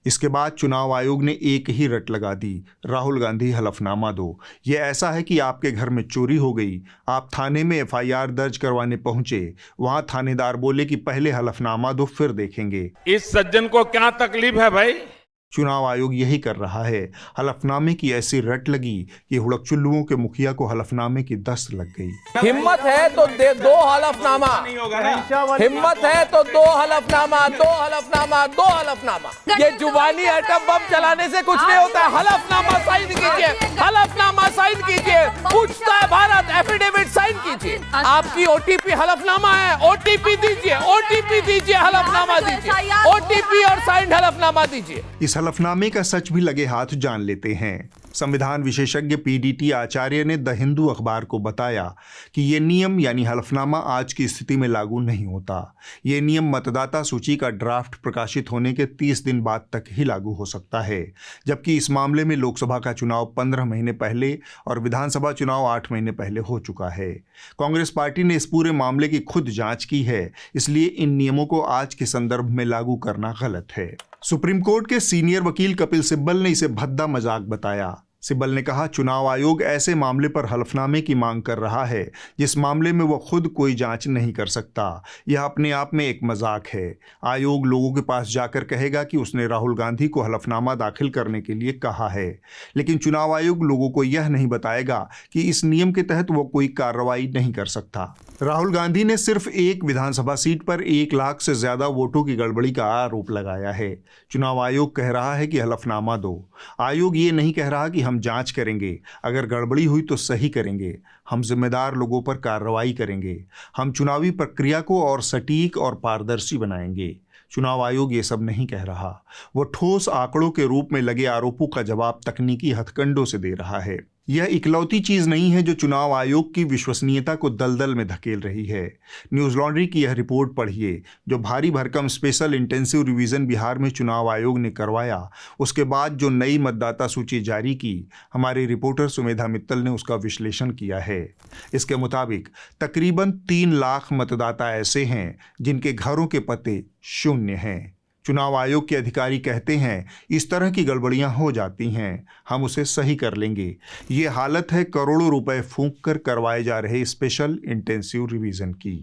इसके बाद चुनाव आयोग ने एक ही रट लगा दी, राहुल गांधी हलफनामा दो। ये ऐसा है कि आपके घर में चोरी हो गई, आप थाने में एफआईआर दर्ज करवाने पहुंचे, वहां थानेदार बोले कि पहले हलफनामा दो फिर देखेंगे। इस सज्जन को क्या तकलीफ है भाई? चुनाव आयोग यही कर रहा है। हलफनामे की ऐसी रट लगी कि हुड़कचुल्लुओं के मुखिया को हलफनामे की दस्त लग गई। हिम्मत है तो दे दो हलफनामा, हिम्मत है तो दो हलफनामा, दो हलफनामा, दो हलफनामा। ये जुबानी एटम बम चलाने से कुछ नहीं होता है। हलफनामा साइन कीजिए, हलफनामा साइन कीजिए। पूछता है भारत, एफिडेविट साइन कीजिए। आपकी ओटीपी हलफनामा है, ओटीपी दीजिए, ओटीपी दीजिए, हलफनामा दीजिए, ओटीपी और साइंड हलफनामा दीजिए। इस हलफनामे का सच भी लगे हाथ जान लेते हैं। संविधान विशेषज्ञ पीडीटी आचार्य ने द हिंदू अखबार को बताया कि ये नियम यानी हलफनामा आज की स्थिति में लागू नहीं होता। ये नियम मतदाता सूची का ड्राफ्ट प्रकाशित होने के 30 दिन बाद तक ही लागू हो सकता है, जबकि इस मामले में लोकसभा का चुनाव 15 महीने पहले और विधानसभा चुनाव 8 महीने पहले हो चुका है। कांग्रेस पार्टी ने इस पूरे मामले की खुद जांच की है, इसलिए इन नियमों को आज के संदर्भ में लागू करना गलत है। सुप्रीम कोर्ट के सीनियर वकील कपिल सिब्बल ने इसे भद्दा मजाक बताया। सिब्बल ने कहा, चुनाव आयोग ऐसे मामले पर हलफनामे की मांग कर रहा है जिस मामले में वो खुद कोई जांच नहीं कर सकता। यह अपने आप में एक मजाक है। आयोग लोगों के पास जाकर कहेगा कि उसने राहुल गांधी को हलफनामा दाखिल करने के लिए कहा है, लेकिन चुनाव आयोग लोगों को यह नहीं बताएगा कि इस नियम के तहत वो कोई कार्रवाई नहीं कर सकता। राहुल गांधी ने सिर्फ एक विधानसभा सीट पर 1 लाख से ज्यादा वोटों की गड़बड़ी का आरोप लगाया है। चुनाव आयोग कह रहा है कि हलफनामा दो। आयोग ये नहीं कह रहा कि हम जांच करेंगे, अगर गड़बड़ी हुई तो सही करेंगे, हम जिम्मेदार लोगों पर कार्रवाई करेंगे, हम चुनावी प्रक्रिया को और सटीक और पारदर्शी बनाएंगे। चुनाव आयोग ये सब नहीं कह रहा। वो ठोस आंकड़ों के रूप में लगे आरोपों का जवाब तकनीकी हथकंडों से दे रहा है। यह इकलौती चीज नहीं है जो चुनाव आयोग की विश्वसनीयता को दलदल में धकेल रही है। न्यूज लॉन्ड्री की यह रिपोर्ट पढ़िए, जो भारी भरकम स्पेशल इंटेंसिव रिवीजन बिहार में चुनाव आयोग ने करवाया, उसके बाद जो नई मतदाता सूची जारी की, हमारे रिपोर्टर सुमेधा मित्तल ने उसका विश्लेषण किया है। इसके मुताबिक तकरीबन 3 लाख मतदाता ऐसे हैं जिनके घरों के पते शून्य हैं। चुनाव आयोग के अधिकारी कहते हैं, इस तरह की गड़बड़ियां हो जाती हैं, हम उसे सही कर लेंगे। ये हालत है करोड़ों रुपए फूंक कर करवाए जा रहे स्पेशल इंटेंसिव रिवीजन की।